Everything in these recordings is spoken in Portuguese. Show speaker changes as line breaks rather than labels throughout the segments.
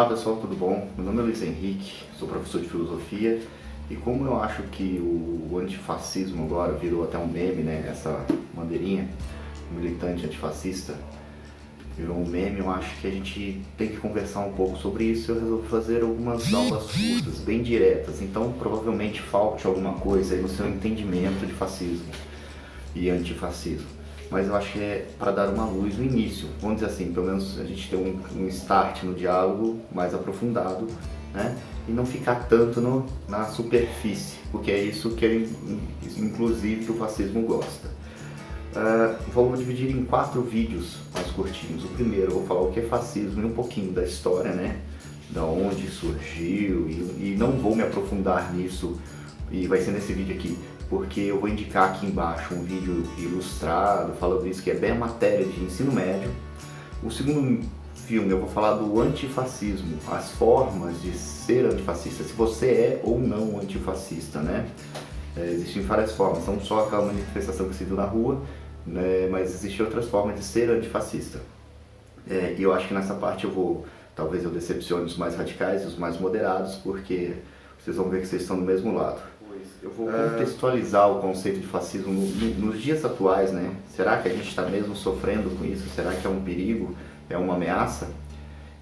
pessoal, tudo bom? Meu nome é Luiz Henrique, sou professor de filosofia e como eu acho que o antifascismo agora virou até um meme, né? Essa bandeirinha, militante antifascista, virou um meme, eu acho que a gente tem que conversar um pouco sobre isso. Eu resolvi fazer algumas aulas curtas, bem diretas, então provavelmente falte alguma coisa aí no seu entendimento de fascismo e antifascismo. Mas eu acho que é para dar uma luz no início, vamos dizer assim, pelo menos a gente ter um start no diálogo mais aprofundado, né? E não ficar tanto na superfície, porque é isso que inclusive que o fascismo gosta. Vou dividir em 4 vídeos mais curtinhos. O primeiro eu vou falar o que é fascismo e um pouquinho da história, né? Da onde surgiu e não vou me aprofundar nisso, e vai ser nesse vídeo aqui, porque eu vou indicar aqui embaixo um vídeo ilustrado falando isso, que é bem a matéria de ensino médio. O segundo filme eu vou falar do antifascismo, as formas de ser antifascista, se você é ou não antifascista, né? Existem várias formas, não só aquela manifestação que se viu na rua, né? Mas existem outras formas de ser antifascista. E eu acho que nessa parte talvez eu decepcione os mais radicais e os mais moderados, porque vocês vão ver que vocês estão do mesmo lado. Eu vou contextualizar o conceito de fascismo nos dias atuais, né? Será que a gente está mesmo sofrendo com isso? Será que é um perigo? É uma ameaça?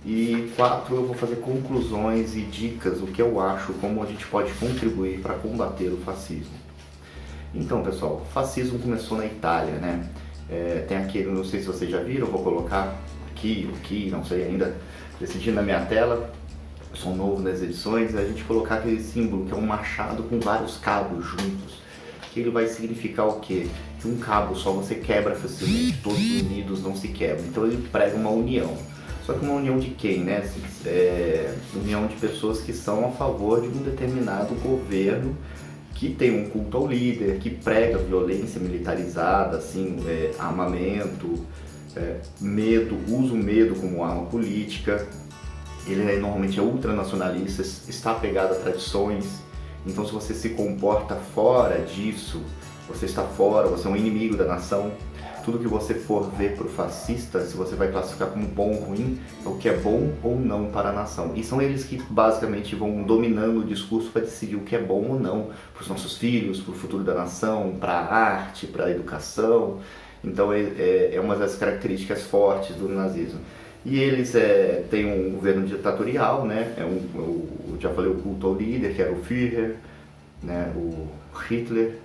E 4, eu vou fazer conclusões e dicas, o que eu acho, como a gente pode contribuir para combater o fascismo. Então, pessoal, o fascismo começou na Itália, né? Tem aquele, não sei se vocês já viram, eu vou colocar aqui, não sei ainda, decidindo na minha tela. Sou novo nas edições, a gente colocar aquele símbolo que é um machado com vários cabos juntos, que ele vai significar o quê? Que um cabo só você quebra facilmente, todos unidos não se quebram, então ele prega uma união. Só que uma união de quem, né? União de pessoas que são a favor de um determinado governo que tem um culto ao líder, que prega violência militarizada, assim, armamento, medo, usa o medo como arma política. Ele normalmente é ultranacionalista, está apegado a tradições, então se você se comporta fora disso, você está fora, você é um inimigo da nação. Tudo que você for ver para o fascista, se você vai classificar como bom ou ruim, é o que é bom ou não para a nação. E são eles que basicamente vão dominando o discurso para decidir o que é bom ou não para os nossos filhos, para o futuro da nação, para a arte, para a educação. Então é uma das características fortes do nazismo. E eles têm um governo ditatorial, né? Eu já falei o culto ao líder, que era o Führer, né? O Hitler,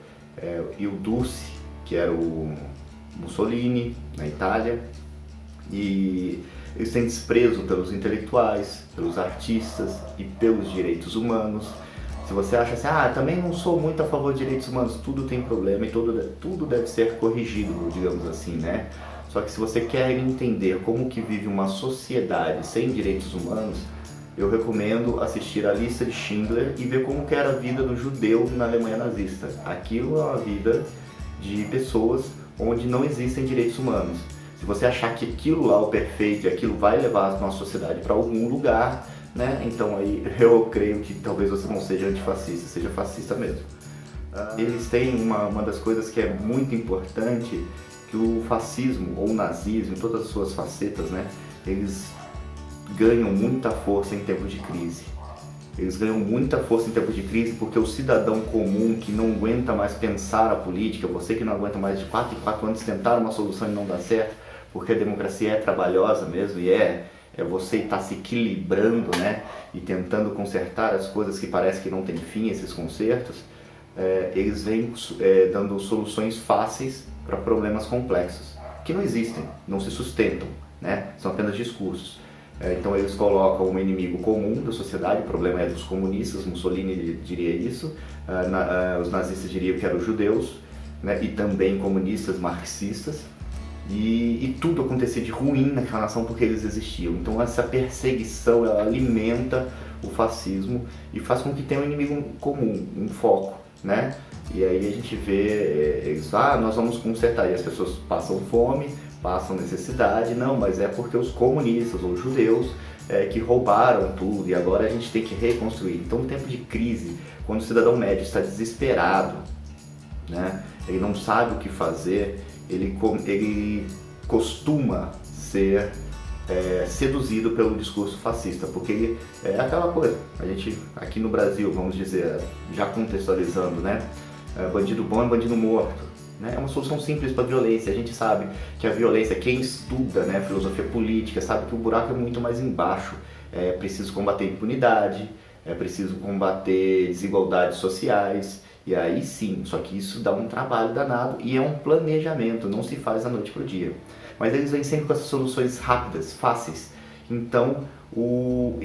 e o Dulce, que era o Mussolini, na Itália. E eles têm desprezo pelos intelectuais, pelos artistas e pelos direitos humanos. Se você acha assim, também não sou muito a favor de direitos humanos, tudo tem problema e tudo deve ser corrigido, digamos assim, né? Só que se você quer entender como que vive uma sociedade sem direitos humanos, eu recomendo assistir a Lista de Schindler e ver como que era a vida do judeu na Alemanha nazista. Aquilo é uma vida de pessoas onde não existem direitos humanos. Se você achar que aquilo lá é o perfeito e aquilo vai levar a nossa sociedade para algum lugar, né? Então aí eu creio que talvez você não seja antifascista, seja fascista mesmo. Eles têm uma das coisas que é muito importante, que o fascismo ou o nazismo, em todas as suas facetas, né, eles ganham muita força em tempos de crise. Eles ganham muita força em tempos de crise porque o cidadão comum que não aguenta mais pensar a política, você que não aguenta mais de 4 em 4 anos tentar uma solução e não dá certo, porque a democracia é trabalhosa mesmo e é você estar se equilibrando, né, e tentando consertar as coisas que parece que não tem fim, esses consertos. Eles vêm dando soluções fáceis para problemas complexos, que não existem, não se sustentam, né? São apenas discursos. Então eles colocam um inimigo comum da sociedade, o problema é dos comunistas, Mussolini diria isso, os nazistas diriam que eram os judeus, né? E também comunistas, marxistas, e tudo acontecia de ruim naquela nação porque eles existiam. Então essa perseguição, ela alimenta o fascismo e faz com que tenha um inimigo comum, um foco, né? E aí a gente vê eles, nós vamos consertar, e as pessoas passam fome, passam necessidade, não, mas é porque os comunistas ou os judeus que roubaram tudo e agora a gente tem que reconstruir. Então, no tempo de crise, quando o cidadão médio está desesperado, né, ele não sabe o que fazer, ele costuma ser seduzido pelo discurso fascista, porque é aquela coisa, a gente aqui no Brasil, vamos dizer, já contextualizando, né, bandido bom é bandido morto, né, é uma solução simples para a violência. A gente sabe que a violência, quem estuda, né, filosofia política, sabe que o buraco é muito mais embaixo. É preciso combater impunidade, é preciso combater desigualdades sociais, e aí sim, só que isso dá um trabalho danado e é um planejamento, não se faz da noite para o dia. Mas eles vêm sempre com essas soluções rápidas, fáceis. Então, o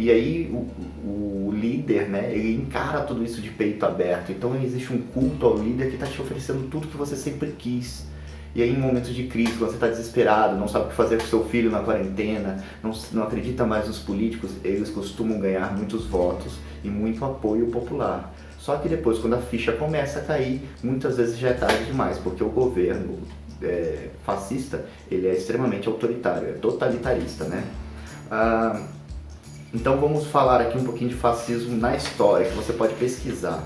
líder, né, ele encara tudo isso de peito aberto. Então existe um culto ao líder que está te oferecendo tudo que você sempre quis. E aí, em momentos de crise, quando você está desesperado, não sabe o que fazer com seu filho na quarentena, não acredita mais nos políticos, eles costumam ganhar muitos votos e muito apoio popular. Só que depois, quando a ficha começa a cair, muitas vezes já é tarde demais, porque o governo fascista, ele é extremamente autoritário, é totalitarista, né? Então vamos falar aqui um pouquinho de fascismo na história, que você pode pesquisar.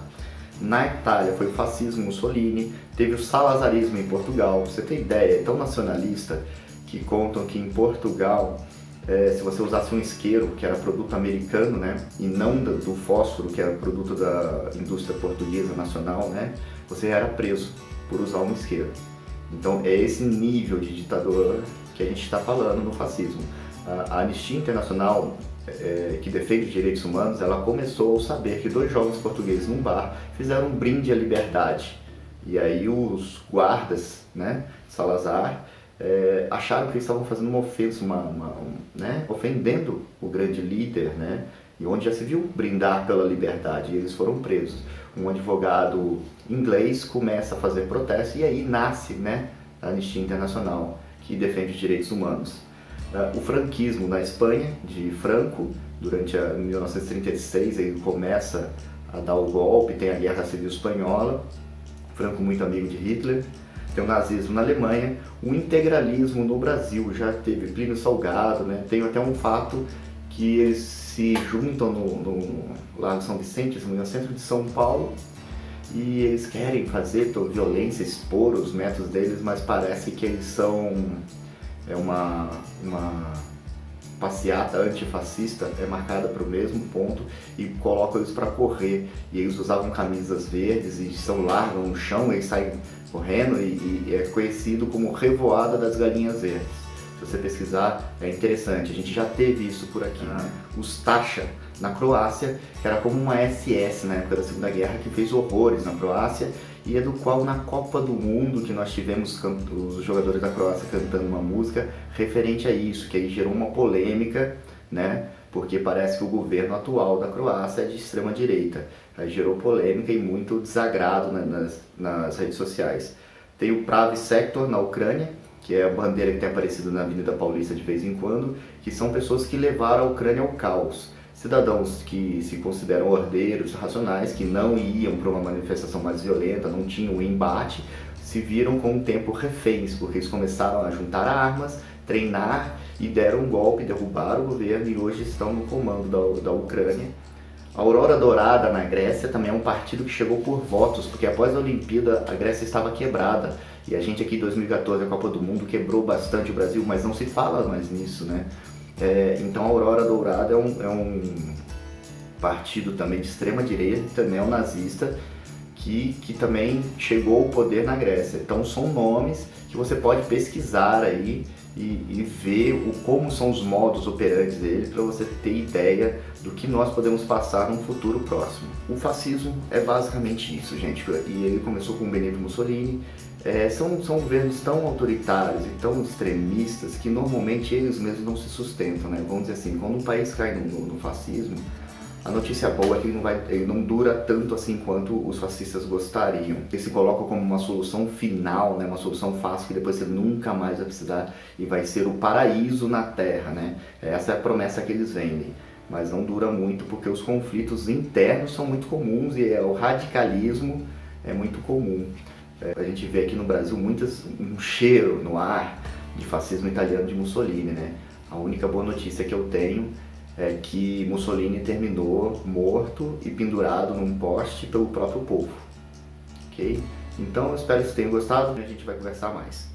Na Itália foi o fascismo Mussolini, teve o salazarismo em Portugal. Você tem ideia, é tão nacionalista que contam que em Portugal, se você usasse um isqueiro, que era produto americano, né, e não do fósforo, que era produto da indústria portuguesa nacional, né, você era preso por usar um isqueiro. Então é esse nível de ditador que a gente está falando no fascismo. A Anistia Internacional, que defende os direitos humanos, ela começou ao saber que 2 jovens portugueses num bar fizeram um brinde à liberdade. E aí os guardas, né, Salazar, acharam que eles estavam fazendo uma ofensa, né, ofendendo o grande líder, né, e onde já se viu brindar pela liberdade, e eles foram presos. Um advogado inglês começa a fazer protesto e aí nasce, né, a Anistia Internacional, que defende os direitos humanos. O franquismo na Espanha, de Franco, durante 1936, ele começa a dar o golpe, tem a Guerra Civil Espanhola, Franco muito amigo de Hitler, tem o nazismo na Alemanha, o integralismo no Brasil, já teve Plínio Salgado, né? Tem até um fato que eles se juntam no Largo São Vicente, no centro de São Paulo, e eles querem fazer toda violência, expor os métodos deles, mas parece que eles são uma passeata antifascista, marcada para o mesmo ponto e colocam eles para correr. E eles usavam camisas verdes e são largos no chão, eles saem correndo e é conhecido como Revoada das Galinhas Verdes. Se você pesquisar, é interessante, a gente já teve isso por aqui. Os Taxa, na Croácia, que era como uma SS na época da Segunda Guerra, que fez horrores na Croácia, e é do qual na Copa do Mundo que nós tivemos os jogadores da Croácia cantando uma música referente a isso, que aí gerou uma polêmica, né? Porque parece que o governo atual da Croácia é de extrema direita. Aí gerou polêmica e muito desagrado, né, nas redes sociais. Tem o Pravi Sector na Ucrânia, que é a bandeira que tem aparecido na Avenida Paulista de vez em quando, que são pessoas que levaram a Ucrânia ao caos. Cidadãos que se consideram ordeiros, racionais, que não iam para uma manifestação mais violenta, não tinham embate, se viram com o tempo reféns, porque eles começaram a juntar armas, treinar e deram um golpe, derrubaram o governo e hoje estão no comando da Ucrânia. A Aurora Dourada na Grécia também é um partido que chegou por votos, porque após a Olimpíada a Grécia estava quebrada. E a gente aqui em 2014, a Copa do Mundo, quebrou bastante o Brasil, mas não se fala mais nisso, né? Então a Aurora Dourada é um partido também de extrema direita, neonazista, que também chegou ao poder na Grécia. Então são nomes que você pode pesquisar aí e ver como são os modus operandi deles, para você ter ideia do que nós podemos passar num futuro próximo. O fascismo é basicamente isso, gente, e ele começou com Benito Mussolini. São governos tão autoritários e tão extremistas que normalmente eles mesmos não se sustentam, né? Vamos dizer assim, quando um país cai no fascismo, a notícia boa é que ele não dura tanto assim quanto os fascistas gostariam. Eles se colocam como uma solução final, né? Uma solução fácil que depois você nunca mais vai precisar e vai ser o paraíso na Terra, né? Essa é a promessa que eles vendem. Mas não dura muito porque os conflitos internos são muito comuns e o radicalismo é muito comum. A gente vê aqui no Brasil um cheiro no ar de fascismo italiano de Mussolini, né? A única boa notícia que eu tenho é que Mussolini terminou morto e pendurado num poste pelo próprio povo, ok? Então eu espero que vocês tenham gostado e a gente vai conversar mais.